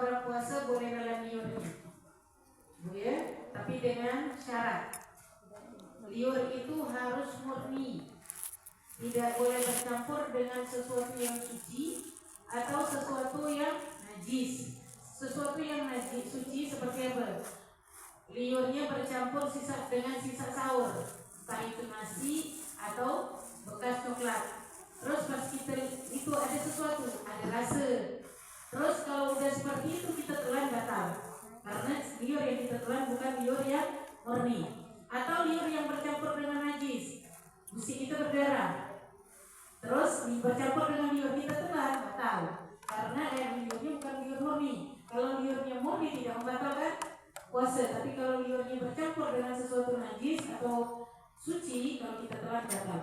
orang puasa boleh nalar liurnya, ya, tapi dengan syarat liur itu harus murni, tidak boleh bercampur dengan sesuatu yang suci atau sesuatu yang najis. Sesuatu yang najis suci seperti apa? Liurnya bercampur dengan sisa sahur, entah itu nasi atau bekas coklat. Terus pas kita itu ada sesuatu, ada rasa. Terus kalau udah seperti itu kita telan batal, karena liur yang kita telan bukan liur yang murni. Atau liur yang bercampur dengan najis, gusi kita berdarah, terus bercampur dengan liur kita telan batal, karena liurnya bukan liur murni. Kalau liurnya murni tidak membatalkan puasa, tapi kalau liurnya bercampur dengan sesuatu najis atau suci, kalau kita telan batal.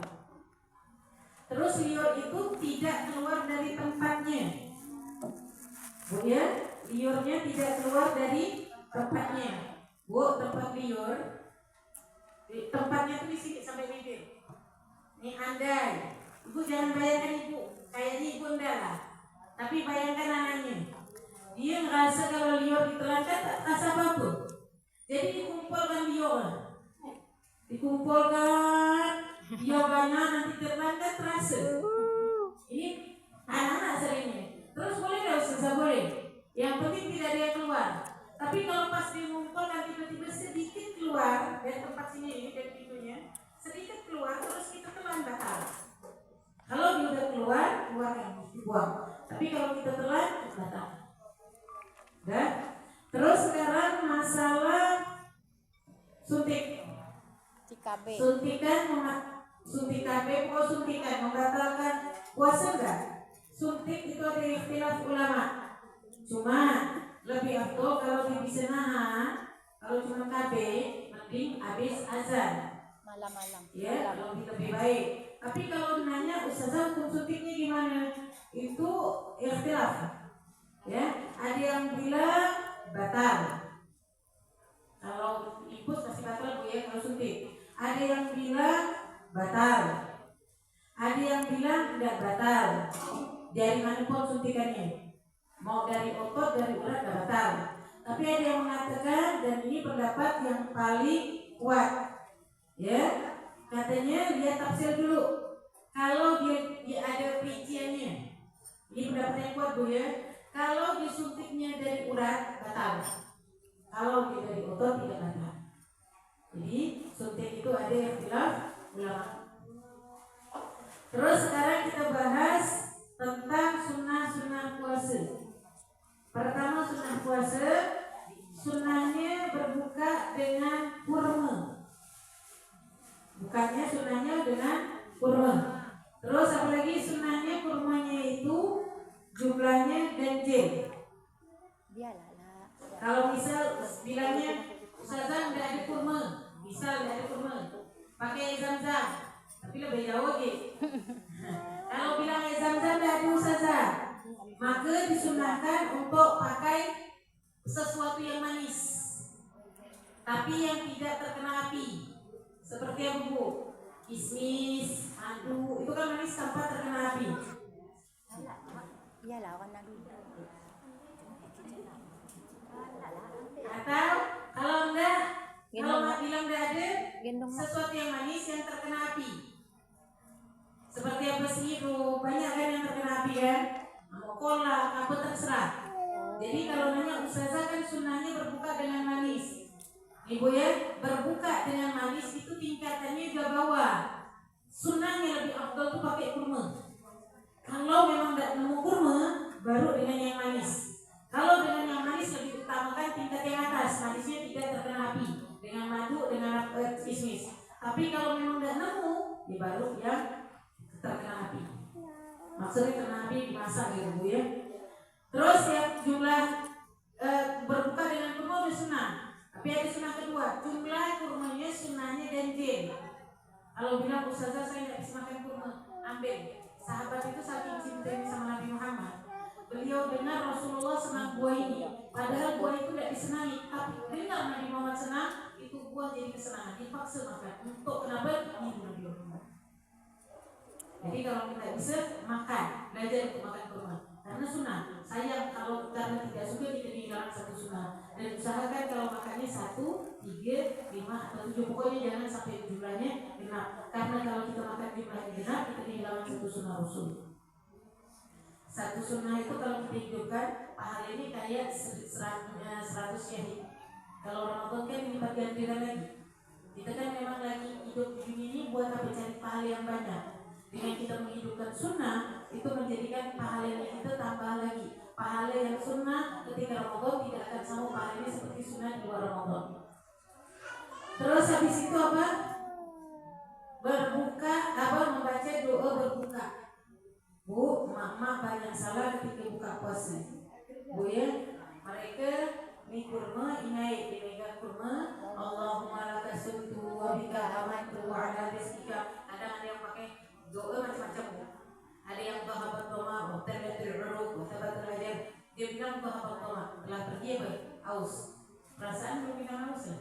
Terus liur itu tidak keluar dari tempatnya, Bu ya, liurnya tidak keluar dari tempatnya. Bu, tempat liur, tempatnya itu di sini sampai bibir. Ini andai, Ibu jangan bayangkan Ibu, kayaknya Ibu enggak lah, tapi bayangkan anaknya. Dia ngerasa kalau liur ditelankan tak rasa apa-apa. Jadi dikumpulkan liur, dikumpulkan liurnya, nanti terlankan terasa. Ini anak-anak seringnya. Terus boleh nggak Ustazah? Boleh. Yang penting tidak ada yang keluar. Tapi kalau pas dimumpulkan tiba-tiba sedikit keluar dari tempat sini, dari pintunya, sedikit keluar, terus kita telan batal. Kalau dia udah keluar, keluarkan, dibuang. Tapi kalau kita telan, batal. Dan terus sekarang masalah suntik. Suntikan membatalkan puasa enggak? Suntik itu ada ikhtilaf ulama. Cuma lebih afdol kalau bisa nahan. Kalau cuma KB, mending habis azan. Malam-malam. Ya, lebih baik. Tapi kalau nanya Ustazah hukum suntiknya gimana? Itu ikhtilaf. Ya, ada yang bilang batal. Kalau infus pasti batal Bu ya kalau suntik. Ada yang bilang batal. Ada yang bilang tidak batal. Dari manapun suntikannya, mau dari otot, dari urat, tidak batal. Tapi ada yang mengatakan, dan ini pendapat yang paling kuat, ya, katanya dia tafsir dulu. Kalau dia ada perinciannya, ini pendapat yang kuat Bu ya. Kalau disuntiknya dari urat, batal. Kalau dia dari otot, tidak batal. Jadi suntik itu ada yang bilang ulama. Terus sekarang kita bahas tentang sunnah-sunnah puasa. Pertama sunnah puasa, sunnahnya berbuka dengan kurma. Bukannya sunnahnya dengan kurma. Terus apalagi sunnahnya kurmanya itu jumlahnya ganjil. Kalau misal bilangnya Ustazah tidak ada kurma, misal tidak ada kurma, pakai Zam-Zam, tapi lebih jauh lagi. Kalau bilang Zam-Zam tidak ada Ustazah, maka disunahkan untuk pakai sesuatu yang manis, tapi yang tidak terkena api. Seperti apa Bu? Kismis, madu, itu kan manis tanpa terkena api. Iyalah warna dulu. Atau kalau enggak, kalau nggak bilang enggak ada, sesuatu yang manis yang terkena api. Seperti apa sirup, banyak kan yang terkena api kan? Mau kolak, apa terserah. Jadi kalau nanya Ustazah kan sunnahnya berbuka dengan manis. Ibu ya, berbuka dengan manis itu tingkatannya juga bawah. Sunnahnya lebih afdal tuh pakai kurma. Kalau memang enggak nemu kurma, baru dengan yang manis. Kalau dengan yang manis lebih utamakan tingkat yang atas, manisnya tidak terkena api dengan madu, dengan kismis. Tapi kalau memang tidak nemu, ya baru yang terkena api. Maksudnya terkena api dimasak gitu Bu ya. Terus yang jumlah berbuka dengan kurma udah sunnah. Tapi ada sunnah kedua, jumlah kurmanya sunnahnya ganjil. Kalau bilang Ustazah saya tidak bisa makan kurma, ambil. Sahabat itu saking cintanya sama Nabi Muhammad, beliau dengar Rasulullah senang buah ini, padahal buah itu tidak disenangi, tapi dengar Nabi Muhammad senang, itu buah jadi kesenangan, dipaksa makan. Untuk kenapa? Ini Nabi Muhammad. Jadi kalau kita bisa makan, belajar untuk makan kurma, karena karena sunnah. Sayang kalau karena tidak suka kita kehilangan satu sunnah. Dan usahakan kalau makannya 1, 3, 5 atau 7, pokoknya jangan sampai jumlahnya genap. Karena kalau kita makan jumlahnya genap, kita kehilangan satu sunnah Rasul. Satu sunnah itu kalau kita hidupkan, pahalanya kayak 100 syahid. Kalau Ramadan kan lipat gantian lagi. Kita kan memang lagi hidup di dunia ini buat apa? Cari pahala yang banyak. Dengan kita menghidupkan sunnah, itu menjadikan pahalanya kita tambah lagi. Pahala yang sunnah ketika Ramadan tidak akan sama pahalanya seperti sunnah di luar Ramadan. Terus habis itu apa? Berbuka, membaca doa berbuka. Bu, mama banyak salah ketika buka puasa. Bu ya, mereka ini kurma, inai dimegang kurma. Allahumma laka sumtu wa bika amantu wa ala rizkika. Ada yang pakai doa macam-macam. Ada yang bahabat doma, terbatul uruk, terbatul ajar. Dia bilang bahabat doma, telah pergi apa? Aus. Perasaan belum bilang aus ya?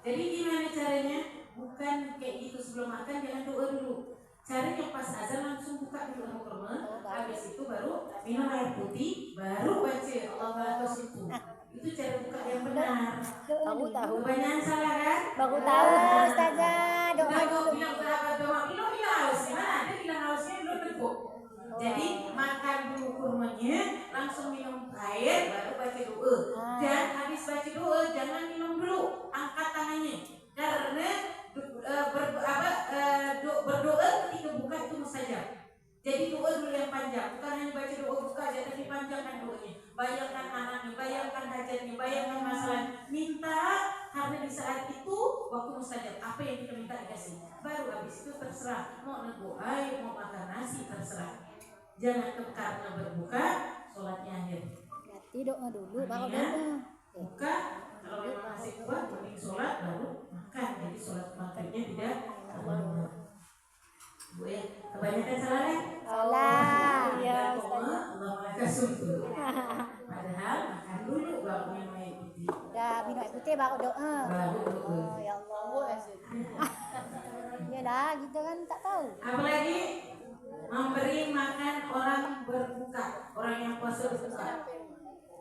Jadi gimana caranya? Bukan kayak gitu sebelum makan, jangan doa dulu. Caranya pas azan langsung buka dulu kurma, habis itu baru minum air putih, baru baca Allahu Akbar. Itu cara buka yang benar. Kamu tahu? Kebanyakan salah kan? Baru tahu Ustazah. Doa dulu. Bilang sahabat doa, bilang haus, mana ada bilang hausnya belum tentu. Jadi makan dulu kurmanya, langsung minum air, baru baca doa. Dan habis baca doa jangan minum dulu, angkat tangannya. Karena berdoa ketika buka itu mustajab. Jadi doa dulu yang panjang, bukan hanya baca doa buka aja, tapi panjangkan doanya. Bayangkan anaknya, bayangkan hajatnya, bayangkan masalah. Minta karena di saat itu waktu mustajab. Apa yang kita minta dikasih. Baru habis itu terserah. Mau nego air, mau makan nasi terserah. Jangan karena berbuka, sholatnya akhir. Berarti doa dulu baru doa. Buka, kalau memang masih kuat, mending sholat baru makan. Jadi sholat maghribnya tidak terlambat. Bu ya, kebanyakan salah kan? Salah. Ya, Allah kasih. Padahal makan dulu baru minum air putih. Udah minum air putih baru doa. Baru doa. Oh ya Allah. Ya dah, gitu kan tak tahu. Apalagi memberi makan orang berbuka, orang yang puasa berbuka.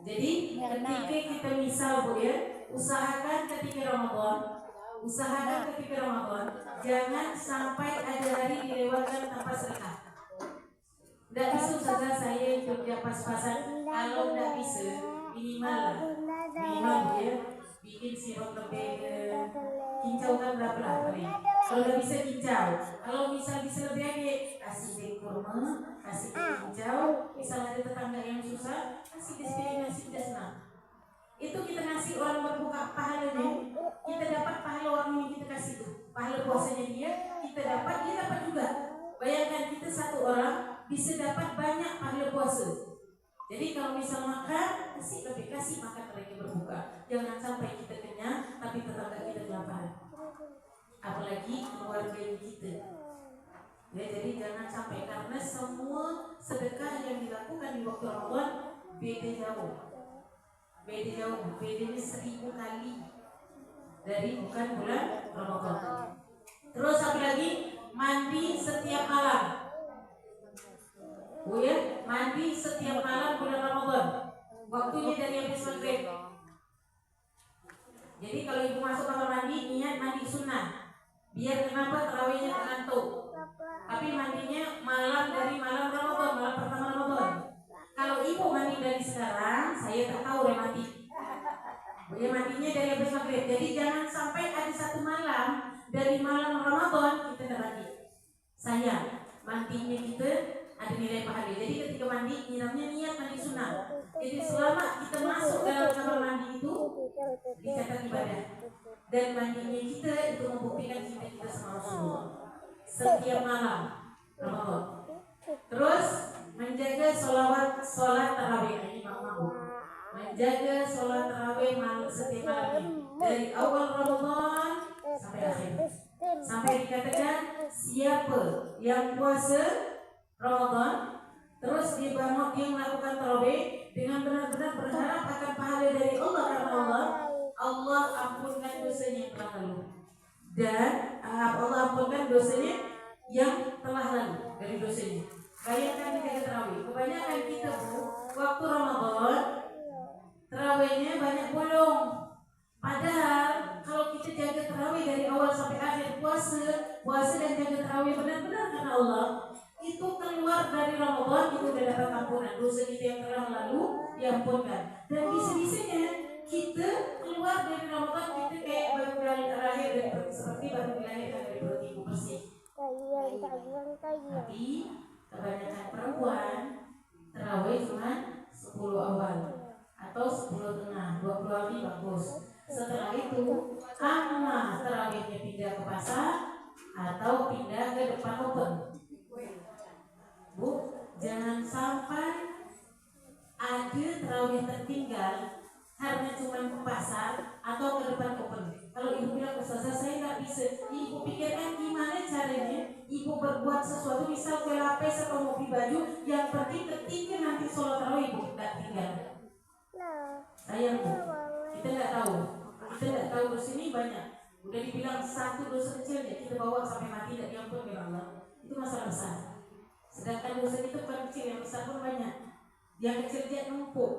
Jadi ketika kita misal Bu ya, usahakan ketika Ramadan, jangan sampai ada hari dilewatkan tanpa sedekah. Tidak bisa saja saya kerja pas-pasan. Kalau tidak bisa, minimal ya, bikin sirup lebih kincau kan berapa lah paling. Kalau tidak bisa kincau, kalau misal bisa lebih lagi, kasih deh kurma, kasih deh kincau. Misal ada tetangga yang susah, kasih deh sepiring nasi udah senang. Itu kita ngasih orang berbuka pahalanya, kita dapat pahala orang yang kita kasih itu, pahala puasanya dia, kita dapat, dia dapat juga. Bayangkan kita satu orang bisa dapat banyak pahala puasa. Jadi kalau misal makan, kasih makan mereka berbuka. Jangan sampai kita kenyang, tapi tetangga kita kelaparan. Apalagi keluarga kita. Ya, jadi jangan sampai, karena semua sedekah yang dilakukan di waktu Ramadan beda jauh. Bedanya 1000 kali dari bukan bulan Ramadan. Terus apa lagi? Mandi setiap malam. Bu ya, mandi setiap malam bulan Ramadan. Waktunya dari habis maghrib. Jadi kalau ibu masuk kamar mandi, niat mandi sunnah. Biar kenapa tarawihnya ngantuk. Tapi mandinya malam dari malam Ramadan, malam pertama Ramadan. Kalau ibu mandi dari sekarang, saya tak tahu dia mandi. Dia mandinya dari habis maghrib. Jadi jangan sampai ada satu malam dari malam Ramadan kita tak mandi. Sayang, mandinya kita ada nilai pahala. Jadi ketika mandi, nyiramnya niat mandi sunnah. Jadi selama kita masuk dalam kamar mandi itu dicatat ibadah. Dan mandinya kita itu membuktikan cinta kita sama Rasulullah. Setiap malam Ramadan. Terus menjaga sholat tarawih ini mau. Menjaga sholat tarawih setiap malam dari awal Ramadan sampai akhir. Sampai dikatakan siapa yang puasa Ramadan terus dia melakukan tarawih dengan benar-benar berharap akan pahala dari Allah, karena Allah ampunkan dosanya yang telah lalu, dan Allah ampunkan dosanya yang telah lalu dari dosanya. Bayangkan menjaga tarawih. kebanyakan kita Bu, waktu Ramadan terawihnya banyak bolong. Padahal kalau kita jaga terawih dari awal sampai akhir, puasa dan jaga terawih benar-benar karena Allah, itu keluar dari Ramadan itu udah dapat ampunan dosa kita yang telah lalu diampunkan. Dan bisa-bisanya kita keluar dari Ramadan kita kayak baru lahir dari seperti baru dilahirkan dari perut ibu bersih. Tapi kebanyakan perempuan terawih cuma 10 awal atau 10 tengah, 20 hari bagus. Setelah itu ama terawihnya pindah ke pasar atau pindah ke depan open. Bu, jangan sampai ada terawih tertinggal karena cuma ke pasar atau ke depan open. Kalau ibu bilang ustazah saya nggak bisa, ibu pikirkan gimana caranya ibu berbuat sesuatu, misal ke lapis atau mau beli baju, yang penting ketika nanti sholat tarawih ibu nggak tinggal. Sayang Bu, kita nggak tahu dosa ini banyak. Udah dibilang satu dosa kecil ya kita bawa sampai mati tidak diampun oleh Allah, itu masalah besar. Sedangkan dosa itu bukan kecil, yang besar pun banyak. Yang kecil dia numpuk.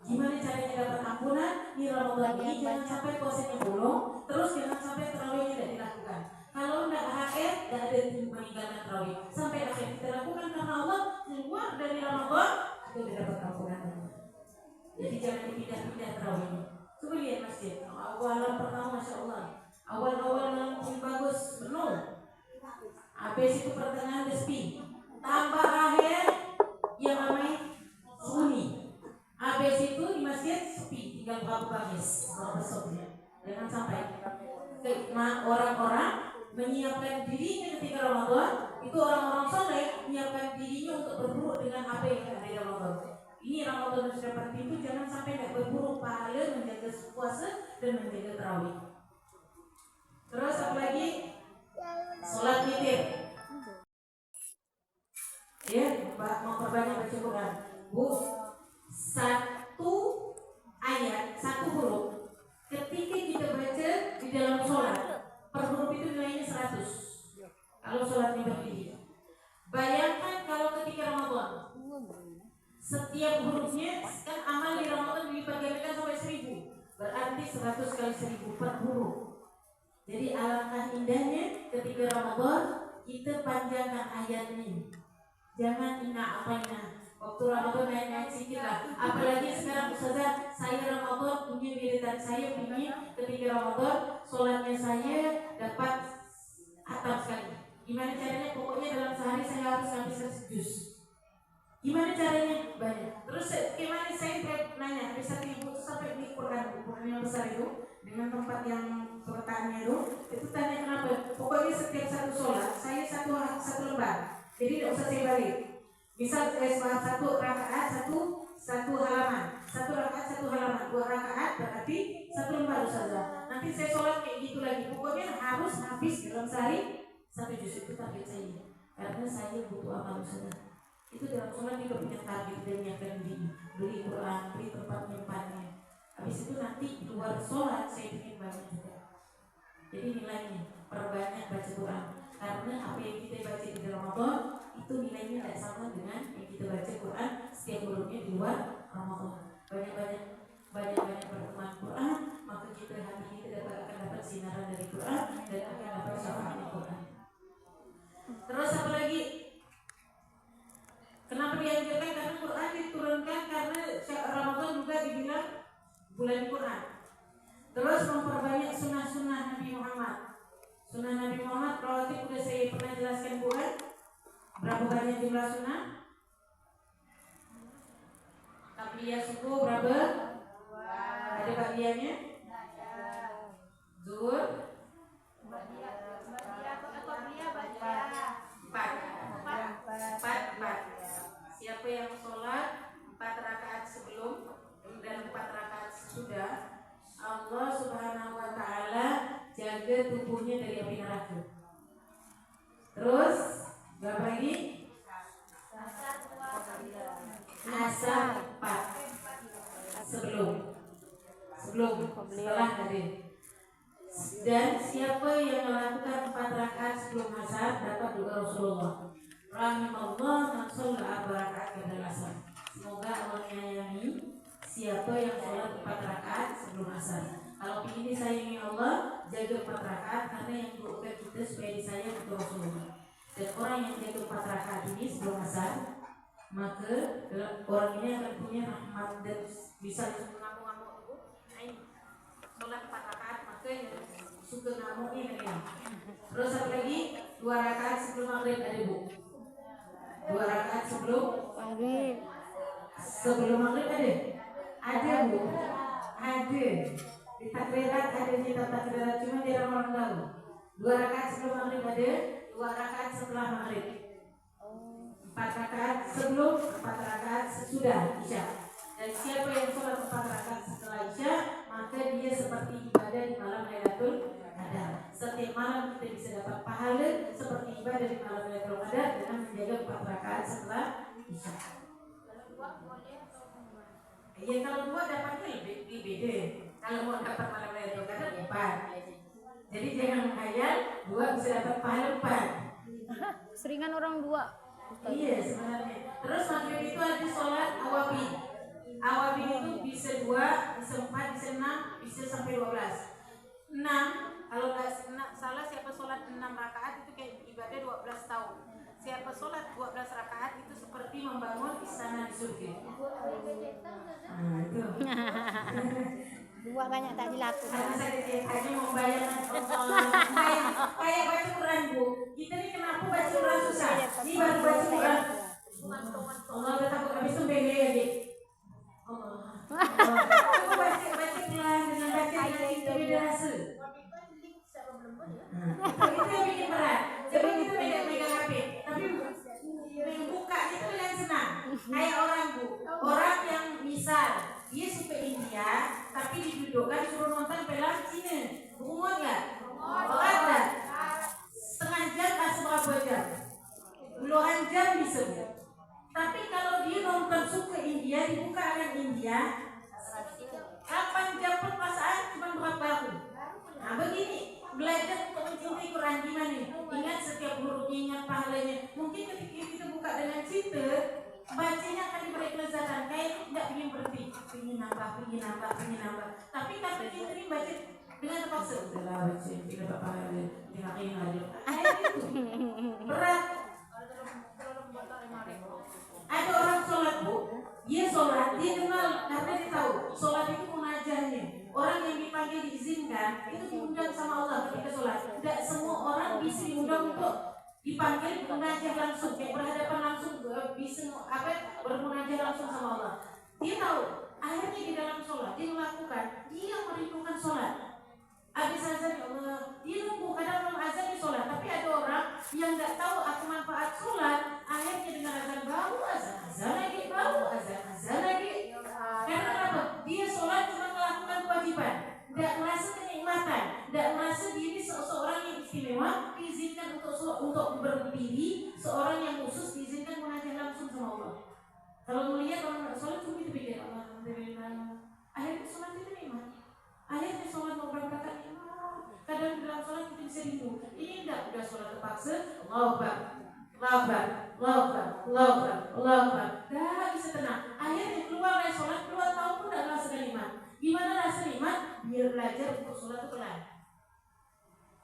Gimana caranya dapat ampunan? Di Ramadan ini jangan sampai puasanya bolong, terus jangan sampai tarawihnya tidak dilakukan. Kalau tidak akhir, tidak ada meninggalkan tarawih. Sampai akhir kita lakukan karena Allah, keluar dari Ramadan itu sudah dapat ampunan. Jadi jangan dipindah-pindah tarawihnya. Coba lihat masjid. Awalan pertama Masya Allah, awal-awal yang lebih bagus penuh. Habis itu pertengahan sepi. Tambah akhir yang ramai sunyi. Habis itu di masjid sepi, tinggal berapa baris orang besoknya. Jangan sampai orang-orang menyiapkan dirinya ketika Ramadan, itu orang-orang soleh menyiapkan dirinya untuk berburu dengan apa yang ada di Ramadan. Ini Ramadan sudah dapat pintu, jangan sampai tidak berburu pahala menjaga puasa dan menjaga tarawih. Terus apa lagi? Sholat witir. Ya, memperbanyak baca Quran. Bu, satu ayat, satu huruf ketika kita baca di dalam sholat, per huruf itu nilainya 100. Kalau sholatnya berdiri. Bayangkan kalau ketika Ramadan, setiap hurufnya kan amal di Ramadan dibagikan sampai 1000, berarti 100 kali 1000 per huruf. Jadi alangkah indahnya ketika Ramadan kita panjangkan ayat ini. Jangan apa-apa. Waktu Ramadan naik-naik sedikit lah. Apalagi sekarang ustazah, saya Ramadan punya wiridan, saya ingin ketika Ramadan sholatnya saya dapat atam sekali. Gimana caranya? Pokoknya dalam sehari saya harus habiskan sejus. Gimana caranya? Banyak. Terus gimana saya nanya, ada satu ibu itu sampai di ukuran yang besar itu dengan tempat yang peletakannya itu tanya kenapa? Pokoknya setiap satu sholat saya satu lembar. Jadi tidak usah saya balik. Misal satu rakaat satu halaman, satu rakaat satu halaman, 2 rakaat berarti satu lembar saja. Nanti saya sholat kayak gitu lagi. Pokoknya harus habis dalam sehari 1 juz, itu target saya. Karena saya butuh amal saja. Itu dalam sholat juga punya target dan menyiapkan diri, beli Quran, beli tempat menyimpannya. Habis itu nanti di luar sholat saya bikin banyak juga. Jadi nilainya perbanyak baca Quran. Karena apa yang kita baca di Ramadan itu nilainya tidak sama dengan yang kita baca Quran setiap hurufnya di luar Ramadan. Banyak pertemuan Quran, maka kita hati kita akan dapat sinaran dari Quran dan akan dapat syafaatnya Quran. Terus apa lagi? Kenapa dianjurkan? Karena Quran diturunkan karena Ramadan juga dibilang bulan Quran. Terus memperbanyak sunnah-sunnah Nabi Muhammad. Sunnah Nabi Muhammad rawatib sudah saya pernah jelaskan bukan? Berapa banyak jumlah sunnah? Tabliyah subuh berapa? Ada bagiannya? Zuhur? 4. Siapa yang sholat 4 rakaat sebelum dan 4 rakaat sesudah, Allah Subhanahu wa Ta'ala jaga tubuhnya dari api neraka. Terus berapa lagi? Asar 4 sebelum setelah hadir. Dan siapa yang melakukan 4 rakaat sebelum asar dapat doa Rasulullah, rahimallah man shalla 4 rakaat qabla asar. yang doakan kita supaya disayang untuk Rasulullah. Dan orang yang jaga 4 rakaat ini sebelum asar, maka orang ini akan punya rahmat dan bisa ngamuk-ngamuk itu. Sholat 4 rakaat maka yang suka ngamuk ini kan. Terus satu lagi 2 rakaat sebelum maghrib ada bu. 2 rakaat sebelum Maghrib. maghrib ada bu. Ada di takbirat ada di takbirat cuma dia orang tahu. 2 rakaat sebelum maghrib ada, 2 rakaat setelah maghrib. 4 rakaat sebelum, 4 rakaat sesudah isya. Dan siapa yang sholat 4 rakaat setelah isya, maka dia seperti ibadah di malam Lailatul Qadar. Setiap malam kita bisa dapat pahala seperti ibadah di malam Lailatul Qadar dengan menjaga 4 rakaat setelah isya. Ya kalau 2 dapatnya lebih beda. Kalau mau dapat malam Lailatul Qadar 4. Jadi jangan menghayal 2 bisa dapat pahala 4. Seringan orang 2. Iya sebenarnya. Terus maghrib itu ada sholat awabin. Awabin itu bisa 2, bisa 4, bisa 6, bisa sampai 12. 6, kalau nggak salah siapa sholat 6 rakaat itu kayak ibadah 12 tahun. Siapa sholat 12 rakaat itu seperti membangun istana di surga. Nah itu. 2 banyak tak dilakukan. Karena saya hanya membayangkan kayak baca Quran bu. Kita ini kenapa baca Quran susah? Ini baru baca Quran. Allah udah takut habis itu beli ya dik. Allah. Aku baca Quran dengan baca dengan itu beda rasa. Itu yang bikin berat. Jadi kita megang HP, tapi buka itu yang senang. Kayak orang bu, orang yang misal dia suka India, tapi didudukkan suruh nonton film Cina. Muat nggak? Muat nggak? Setengah jam atau berapa jam? Puluhan jam bisa. Tapi kalau dia nonton suka India, dibuka dengan India, 8 jam perpasangan cuma berapa tahun? Nah begini, belajar untuk mencintai Quran gimana? Ingat setiap hurufnya, ingat pahalanya. Mungkin ketika kita buka dengan cinta, bacanya akan diberi kelezatan. Kayak tidak ingin berhenti, ingin nambah. Tapi kalau kita ini baca dengan terpaksa, udahlah baca, tidak apa-apa lagi, tidak ingin lagi. Itu berat. Ada orang sholat bu, dia sholat, dia kenal karena dia tahu sholat itu munajahnya. Orang yang dipanggil diizinkan itu diundang sama Allah ketika sholat. Tidak semua orang bisa diundang untuk dipanggil munajah langsung, kayak berhadapan langsung, bisa bermunajah langsung sama Allah. Dia tahu, akhirnya di dalam sholat dia melakukan, dia merindukan sholat. Habis azan ya Allah, dia nunggu kadang belum azan di sholat. Tapi ada orang yang nggak tahu apa manfaat sholat, akhirnya dengan azan baru azan lagi, baru azan lagi. Karena apa? Dia sholat cuma melakukan kewajiban, nggak merasa kenikmatan, nggak merasa diri seorang yang istimewa, diizinkan untuk berdiri, seorang yang khusus diizinkan munajat langsung sama Allah. Kalau melihat orang nggak sholat cuma itu pikir alhamdulillah, akhirnya sholat itu nikmat. Akhirnya sholat mau berapa kali? Kadang dalam sholat kita bisa rindu. Ini enggak udah sholat terpaksa. Allahu Akbar. Dah bisa tenang. Akhirnya keluar dari sholat 2 tahun pun tidak rasa nikmat. Gimana rasa nikmat? Biar belajar untuk sholat itu pelan.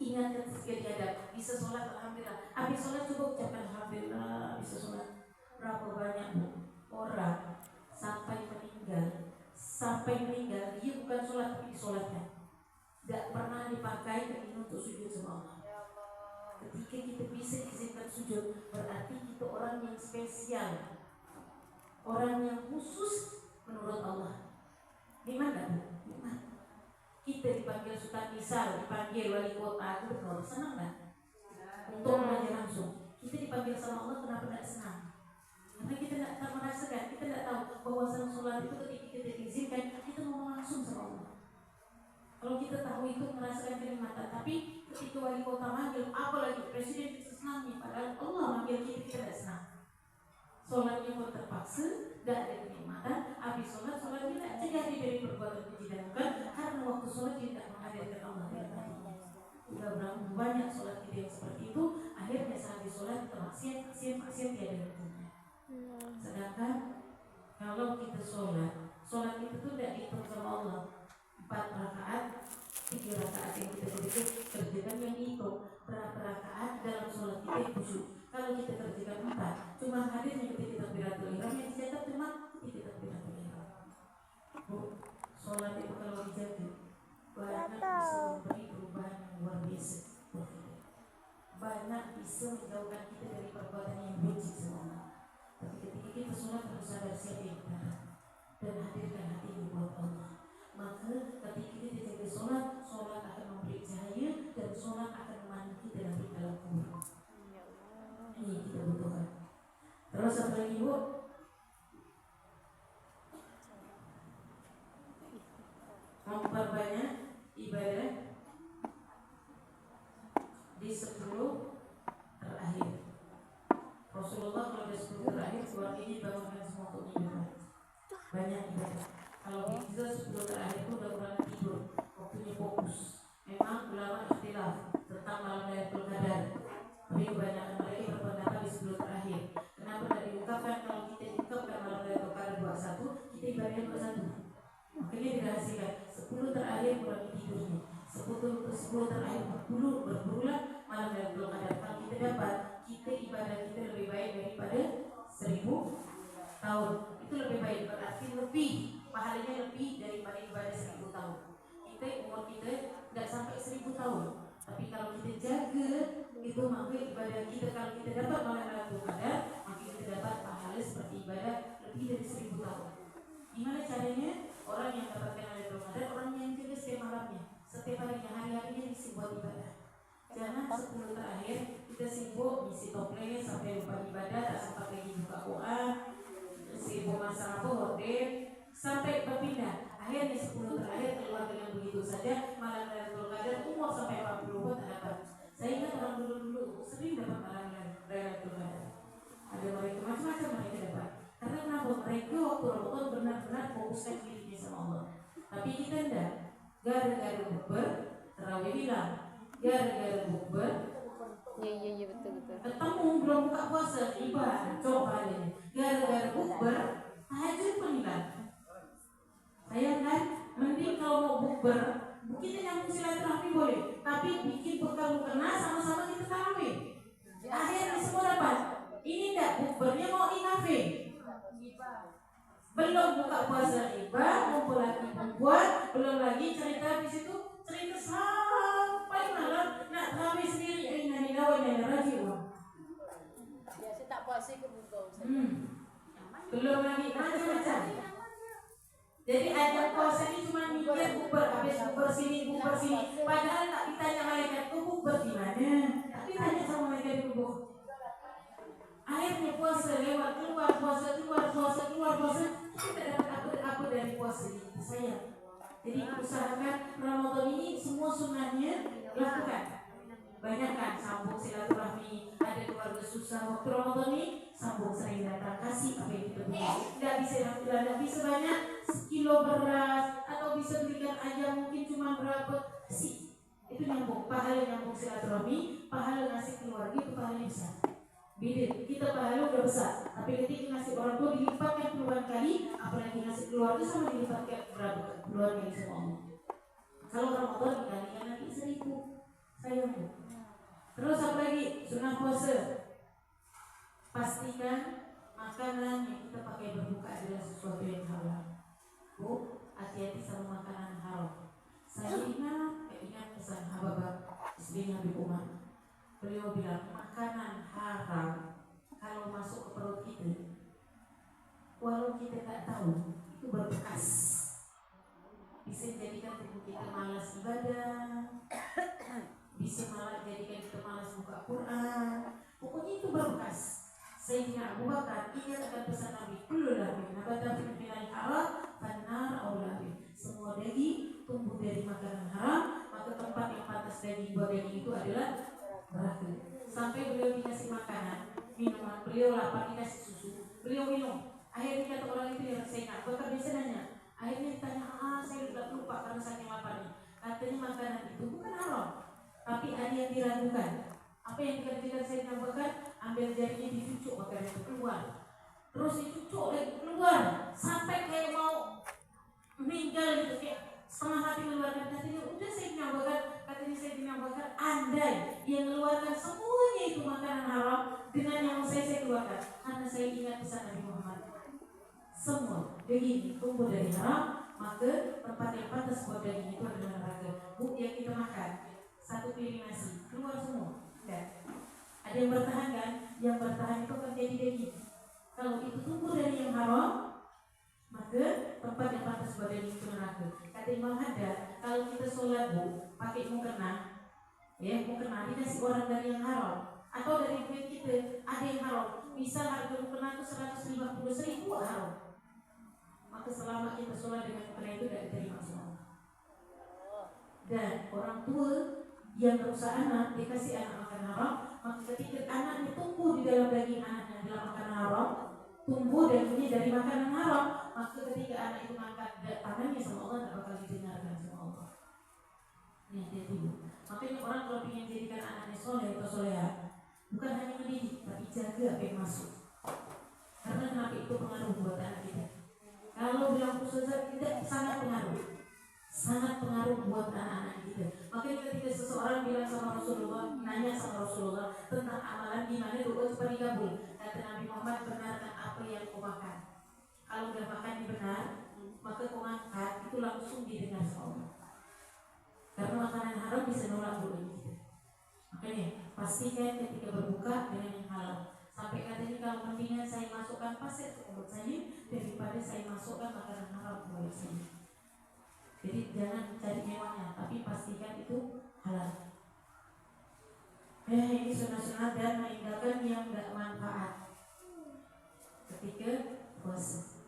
Ingat ketika diadab, bisa sholat alhamdulillah. Habis sholat coba ucapkan alhamdulillah. Bisa sholat. Berapa banyak orang sampai meninggal dia bukan sholat tapi sholatnya tidak pernah dipakai ini untuk sujud sama Allah. Ketika kita bisa izinkan sujud, berarti kita orang yang spesial, orang yang khusus menurut Allah. Gimana? Kita dipanggil Sultan Misal, dipanggil wali kota, itu betul senang kan? Untuk belajar langsung. Kita dipanggil sama Allah, kenapa tidak senang? Karena kita tidak merasakan, kita tidak tahu bahwa sholat itu ketika kita diizinkan, kita ngomong langsung sama Allah. Kalau kita tahu itu merasakan kenikmatan, tapi ketika wali kota manggil, apalagi presiden kita senang nih, padahal Allah manggil kita tidak senang. Sholatnya pun terpaksa, tidak ada kenikmatan. Habis sholat tidak cegah dari perbuatan keji dan munkar, karena waktu sholat tidak menghadirkan Allah. Sudah berapa banyak sholat kita yang seperti itu, akhirnya sehabis sholat kita maksiat tiada hentinya. Sedangkan kalau kita sholat itu tidak dihitung sama Allah 4 rakaat 3 rakaat yang kita kerjakan yang dihitung berapa rakaat dalam sholat kita yang khusyuk. Kalau kita kerjakan 4, cuma hadirnya ketika takbiratul ihram yang dicatat cuma ketika takbiratul ihram. Bu, sholat itu kalau dijaga banyak bisa memberi perubahan yang luar biasa. Banyak bisa menjauhkan kita dari perbuatan yang benci sama Allah. Tapi ketika kita sholat harus sadar siapa yang benar dan hadirkan hati buat Allah. Maka ketika kita jaga sholat, sholat akan memberi cahaya dan sholat akan memandu kita dari dalam kubur. Ini yang kita butuhkan. Terus apa lagi Bu? Memperbanyak ibadah di 10 terakhir. Rasulullah kalau di 10 terakhir keluarganya bangunkan semua untuk ibadah. Banyak ibadah. Kalau kita 10 terakhir itu udah kurang tidur, waktunya fokus. Memang ulama ikhtilaf tentang malam Lailatul Qadar. Tapi kebanyakan mereka berpendapat di 10 terakhir. Kenapa tidak diungkapkan? Kalau kita diungkapkan malam Lailatul Qadar 21, kita ibadahnya 21. Makanya dirahasiakan 10 terakhir kurang tidurnya. 10 terakhir berbulan malam Lailatul Qadar. Kalau kita dapat, kita ibadah kita lebih baik daripada 1000 tahun. Itu lebih baik, berarti lebih pahalanya lebih daripada ibadah 1000 tahun. Kita umur kita tidak sampai 1000 tahun. Tapi kalau kita jaga itu maka ibadah kita kalau kita dapat malam Lailatul Qadar, maka kita dapat pahala seperti ibadah lebih dari 1000 tahun. Gimana caranya? Orang yang dapatkan Lailatul Qadar, orang yang jaga setiap malamnya, setiap harinya, hari-harinya isi buat ibadah. Jangan 10 terakhir kita sibuk isi toples sampai lupa ibadah, tak sempat lagi buka Quran, sibuk masak apa horden, sampai berpindah. Akhirnya 10 terakhir keluar dengan begitu saja. Malam Lailatul Qadar umur sampai 40 pun tak dapat. Saya ingat orang dulu sering dapat malam Lailatul Qadar. Ada mereka macam-macam mereka dapat. Karena kenapa? Mereka waktu Ramadan benar-benar fokuskan dirinya sama Allah. Tapi kita enggak. Gara-gara bukber, terawih hilang. Gara-gara bukber, Iya betul. ketemu belum buka puasa, ibadah, coba aja. Gara-gara bukber, tahajud pun hilang. Sayang kan? Mending kalau mau bukber, kita nyambung silaturahmi boleh, tapi bikin bekal mukena sama-sama kita tarawih. Akhirnya semua dapat. Ini enggak bukbernya mau di kafe. Belum buka puasa ibadah, ngumpul lagi membuat, belum lagi cerita di situ, cerita sampai malam nak tarawih sendiri. Inna lillahi wa inna ilaihi raji'un. Biasa tak puasa ke buka. Belum lagi macam-macam. Jadi ajak puasa ini cuma mikir bukber, habis bukber sini. Padahal tak ditanya malaikat, bukber di mana? Tapi tanya sama malaikat di kubur. Akhirnya puasa lewat keluar puasa, kita dapat apa dari puasa ini, sayang. Jadi usahakan Ramadan ini semua sunnahnya lakukan. Banyakkan sambung silaturahmi, ada keluarga susah waktu Ramadan ini sambung sering datang, kasih apa yang kita punya. Tidak bisa banyak sekilo beras atau bisa belikan aja mungkin cuma berapa sih. Itu nyambung, pahala nyambung silaturahmi, pahala ngasih keluarga itu pahalanya besar. Beda, kita pahala udah besar, tapi ketika ngasih orang tua dilipatkan puluhan kali, apalagi ngasih keluarga sama dilipatkan berapa puluhan kali sama Allah. Kalau Ramadan dikalikan nanti 1000, sayang Bu. Terus apa lagi? Sunnah puasa. Pastikan makanan yang kita pakai berbuka adalah sesuatu yang halal. Bu, hati-hati sama makanan haram. Saya ingat pesan Habibah istrinya Habib Umar. Beliau bilang makanan haram kalau masuk ke perut kita, walau kita tak tahu itu berbekas, bisa jadikan tubuh kita malas ibadah, bisa malah jadikan kita malas buka Quran. Pokoknya itu berbekas. Sayyidina Abu Bakar ingat akan pesan Nabi, kullu lahmin nabata min haram fannar aulabi. Semua daging tumbuh dari makanan haram, maka tempat yang pantas daging buat daging itu adalah neraka. Sampai beliau dikasih makanan, minuman, beliau lapar dikasih susu, beliau minum. Akhirnya kata orang itu yang saya ingat, Bakar biasa nanya. Akhirnya ditanya, saya sudah lupa karena saking laparnya. Katanya makanan itu bukan haram, tapi ada yang diragukan. Apa yang dikerjakan saya Bakar? Ambil jarinya dicucuk makanan itu keluar, terus dicucuk lagi keluar, sampai kayak mau meninggal gitu, kayak setengah hati mengeluarkan, katanya udah saya menambahkan, katanya saya menambahkan, andai dia mengeluarkan semuanya itu makanan haram dengan yang saya keluarkan, karena saya ingat pesan Nabi Muhammad, semua begini tumbuh dari haram, maka tempat yang pantas buat daging itu adalah neraka. Bu, yang kita makan satu piring nasi keluar semua, dan ada yang bertahan kan? Yang bertahan itu akan jadi daging. Kalau itu tumbuh dari yang haram, maka tempat yang pantas buat daging itu neraka. Kata Imam Haddad, kalau kita sholat bu, pakai mukena, ya mukena dikasih orang dari yang haram, atau dari duit kita ada yang haram. Misal harga mukena itu 150.000 haram, maka selama kita sholat dengan mukena itu tidak diterima semua. Dan orang tua yang merusak anak dikasih anak makan haram, maka ketika anaknya tumbuh di dalam daging anaknya dalam makanan haram, tumbuh dagingnya dari makanan haram, maka ketika anak itu makan tangannya sama Allah tidak bakal didengarkan sama Allah. Ini hati-hati bu. Makanya orang kalau ingin jadikan anaknya soleh atau soleha, bukan hanya mendidik, tapi jaga apa yang masuk. Karena kenapa itu pengaruh buat anak kita. Kalau bilang khusus tidak sangat pengaruh buat anak-anak kita. Makanya ketika seseorang bilang sama Rasulullah, nanya sama Rasulullah tentang amalan gimana doa supaya dikabul, kata Nabi Muhammad, benarkan apa yang kau makan. Kalau udah makan benar, maka kau angkat itu langsung didengar sama Allah. Karena makanan haram bisa nolak doa kita. Makanya pastikan ketika berbuka dengan yang halal. Sampai katanya kalau mendingan saya masukkan pasir ke mulut saya daripada saya masukkan makanan haram ke mulut saya. Jadi jangan cari mewahnya, tapi pastikan itu halal. Ini sunah-sunah dan meninggalkan yang tidak manfaat ketika puasa.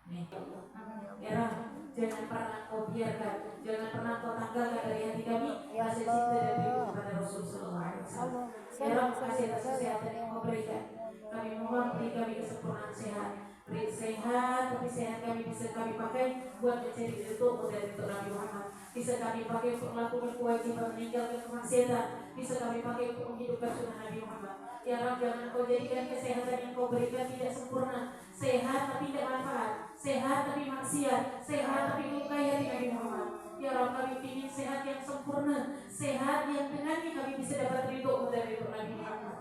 Nih, jangan pernah kau biarkan, jangan pernah kau tanggalkan dari hati kami rasa cinta dan rindu kepada Rasulullah SAW. Kasih atas kesehatan yang kau berikan. Kami mohon beri kami kesempurnaan sehat. Beri sehat, tapi sehat kami bisa kami pakai buat mencari ridho dari Nabi Muhammad. Bisa kami pakai untuk melakukan kewajiban, meninggalkan kemaksiatan. Bisa kami pakai untuk menghidupkan sunnah Nabi Muhammad. Ya Rabb, jangan kau jadikan kesehatan yang kau berikan tidak sempurna. Sehat tapi tidak manfaat, sehat tapi maksiat, sehat tapi melukai hati Nabi Muhammad. Ya Rabb, kami ingin sehat yang sempurna, sehat yang dengannya kami bisa dapat ridho dari Nabi Muhammad.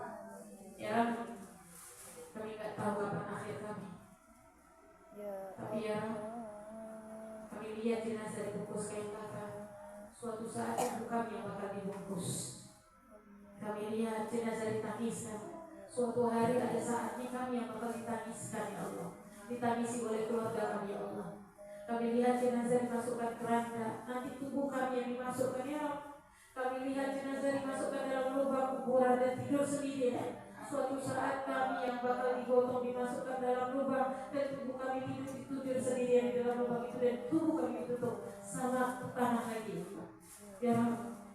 Ya Rabb, kami tidak tahu kapan akhir kami. Tapi ya kami lihat jenazah dibungkus kain kafan. Suatu saat ibu kami yang bakal dibungkus. Kami lihat jenazah ditangiskan. Suatu hari ada saatnya kami yang bakal ditangiskan ya Allah. Ditangisi oleh keluarga kami ya Allah. Kami lihat jenazah dimasukkan keranda. Nanti tubuh kami yang dimasukkan ya Allah. Kami lihat jenazah dimasukkan dalam lubang kuburan dan tidur sendirian. Suatu saat kami yang bakal digotong dimasukkan dalam lubang dan tubuh kami tidur sendirian di dalam lubang itu dan tubuh kami ditutup sama tanah lagi. Ya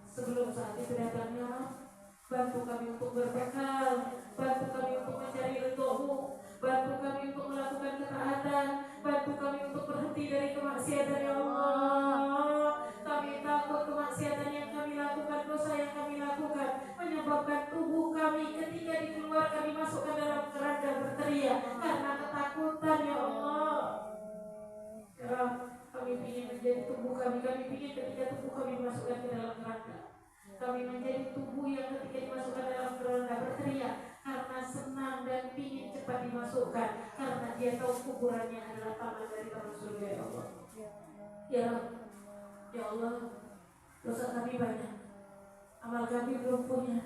sebelum saat itu datangnya bantu kami untuk berbekal, bantu kami untuk mencari ridho-Mu, bantu kami untuk melakukan ketaatan, bantu kami untuk berhenti dari kemaksiatan ya Allah. Kami takut kemaksiatan yang kami lakukan, dosa yang kami lakukan menyebabkan tubuh kami ketika dikeluarkan dimasukkan dalam keranda berteriak karena ketakutan ya Allah. Ya kami ingin menjadi tubuh kami ingin ketika tubuh kami dimasukkan ke dalam keranda, kami menjadi tubuh yang ketika dimasukkan dalam keranda berteriak karena senang dan ingin cepat dimasukkan karena dia tahu kuburannya adalah taman dari surga ya Allah. Ya Allah, dosa kami banyak, amal kami belum punya.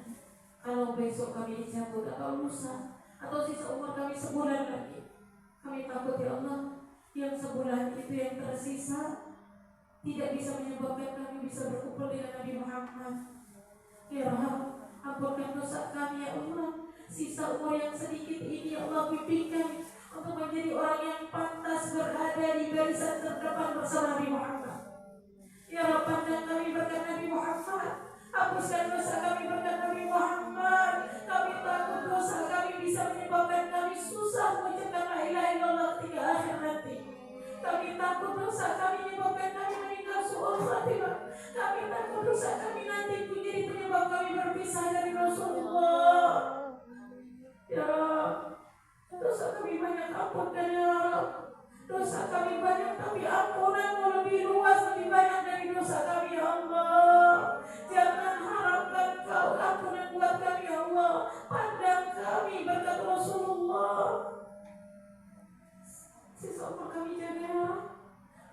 Kalau besok kami dicabut atau lusa atau sisa umur kami sebulan lagi, kami takut ya Allah, yang sebulan itu yang tersisa tidak bisa menyebabkan kami bisa berkumpul dengan Nabi Muhammad. Ya Allah, ampunkan dosa kami ya Allah. Sisa umur yang sedikit ini ya Allah, bimbing kami untuk menjadi orang yang pantas berada di barisan terdepan bersama Nabi Muhammad. Ya Allah, pandang kami berkat Nabi Muhammad, hapuskan dosa kami berkat Nabi Muhammad. Kami takut dosa kami bisa menyebabkan kami susah mengucapkan la ilaha illallah ketika akhir nanti. Kami takut dosa kami menyebabkan kami meninggal su'ul khatimah. Kami takut dosa kami nanti menjadi penyebab kami berpisah dari Rasulullah. Ya Allah, dosa kami banyak, ampunkan ya Allah. Dosa kami banyak, tapi ampunanmu lebih luas, lebih banyak Sesama kami jaga ya Allah.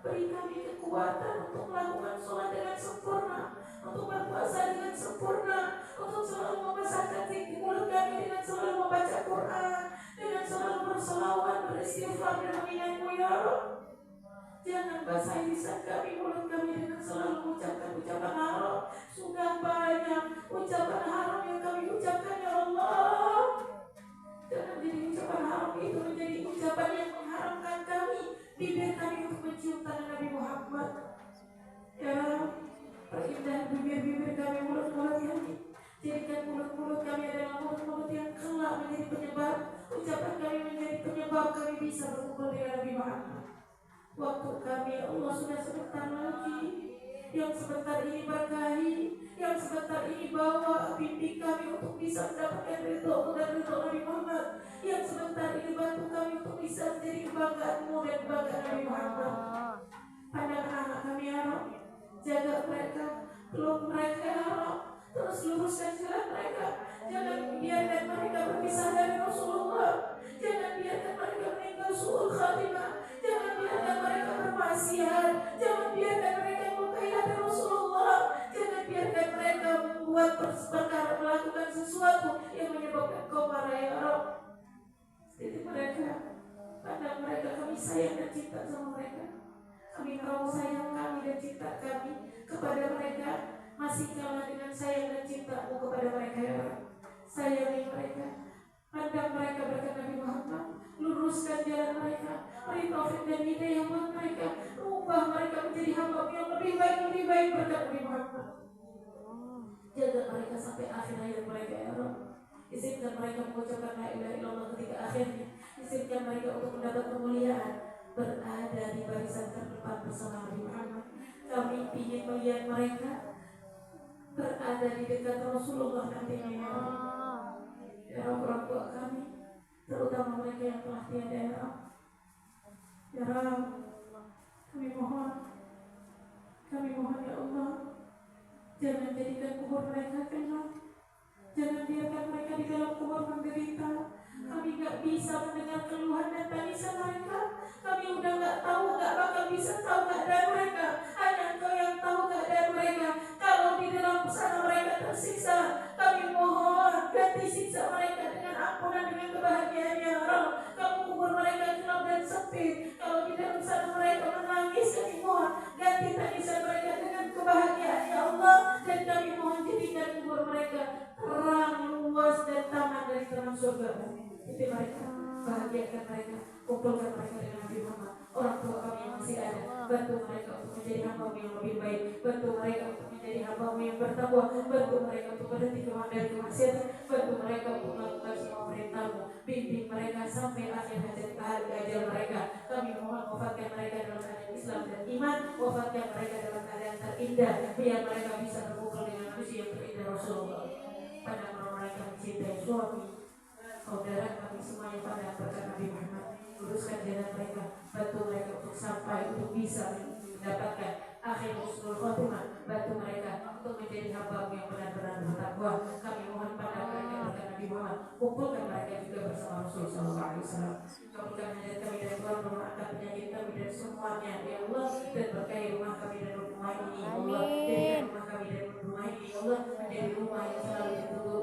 Beri kami kekuatan untuk melakukan sholat dengan sempurna, untuk berpuasa dengan sempurna, untuk selalu membesarkan zikir mulut kami dengan selalu membaca Quran, dengan selalu berselawat, beristighfar dan mengingatmu ya Allah. Jangan basahi lisan kami, mulut kami dengan selalu mengucapkan ucapan haram. Sudah banyak ucapan haram yang kami ucapkan ya Allah. Jangan jadi ucapan haram itu menjadi ucapan yang mengharamkan kami, bibir kami untuk mencium tangan Nabi Muhammad. Ya, perindah bibir-bibir kami, mulut-mulut kami. Jadikan mulut-mulut kami adalah mulut-mulut yang kelak menjadi penyebab, ucapan kami menjadi penyebab kami bisa berkumpul dengan Nabi Muhammad. Waktu kami ya Allah sudah sebentar lagi. Yang sebentar ini berkahi, yang sebentar ini bawa bimbing kami untuk bisa mendapatkan ridho dan ridho Nabi Muhammad. Yang sebentar ini bantu kami untuk bisa menjadi kebanggaanmu dan kebanggaan Nabi Muhammad. Pandang anak kami ya Allah, jaga mereka, peluk mereka ya Allah. Terus luruskan jalan mereka. Jangan biarkan mereka berpisah dari Rasulullah. Jangan biarkan mereka meninggal su'ul khatimah. Jangan biarkan mereka bermaksiat. Jangan biarkan mereka melukai hati Rasulullah. Jangan biarkan mereka membuat perkara, melakukan sesuatu yang menyebabkan kau marah ya Allah. Jadi mereka, pandang mereka, kami sayang dan cinta sama mereka. Kami tahu sayang kami dan cinta kami kepada mereka masih kalah dengan sayang dan cintamu kepada mereka ya Allah. Sayangi mereka, pandang mereka berkat Nabi Muhammad, luruskan jalan mereka, beri taufik dan hidayah buat mereka, ubah mereka menjadi hamba yang lebih baik berkat Nabi Muhammad. Jaga mereka sampai akhir hayat mereka ya Allah. Izinkan mereka mengucapkan la ilaha illallah ketika akhirnya. Izinkan mereka untuk mendapat kemuliaan, berada di barisan terdepan bersama Nabi Muhammad. Kami ingin melihat mereka berada di dekat Rasulullah nantinya ya Allah. Ya Allah, orang tua kami, terutama mereka yang telah tiada ya Allah. Ya Allah, kami mohon ya Allah, jangan jadikan kubur mereka kelam. Jangan biarkan mereka di dalam kubur menderita. Kami gak bisa mendengar keluhan dan tangisan mereka. Kami udah gak tahu, gak bakal bisa tahu keadaan mereka. Hanya Engkau yang tahu keadaan mereka. Kalau di dalam sana mereka tersiksa, kami mohon ganti siksa mereka dengan ampunan, dengan kebahagiaan ya Allah. Kamu kubur mereka gelap dan sempit. Kalau di dalam sana mereka menangis, kami mohon ganti tangisan mereka dengan kebahagiaan ya Allah. Dan kami mohon jadikan kubur mereka terang, luas dan taman dari taman surga. Itu mereka, bahagiakan mereka, kumpulkan mereka dengan Nabi Muhammad. Orang tua kami yang masih ada, bantu mereka untuk menjadi hamba-Mu yang lebih baik, bantu mereka untuk menjadi hamba-Mu yang bertakwa, bantu mereka untuk berhenti dari kemaksiatan, bantu mereka untuk melakukan semua perintah-Mu, bimbing mereka sampai akhir hari ajal mereka. Kami mohon wafatkan mereka dalam keadaan Islam dan iman, wafatkan mereka dalam keadaan terindah, biar mereka bisa berkumpul dengan manusia yang terindah Rasulullah. Pada mereka mencintai suami, saudara kami semuanya pada berkat Nabi Muhammad. Luruskan jalan mereka, bantu mereka untuk sampai untuk bisa mendapatkan akhir husnul khotimah. Bantu mereka untuk menjadi hamba yang benar-benar bertakwa. Kami mohon pada mereka berkat Nabi Muhammad, kumpulkan mereka juga bersama Rasulullah SAW. Kabulkan hajat kami dari Tuhan, memaafkan penyakit kami dan semuanya ya Allah, dan berkahi rumah kami dan rumah ini ya Allah. Jadikan rumah kami dan rumah ini ya Allah menjadi rumah yang selalu ditunggu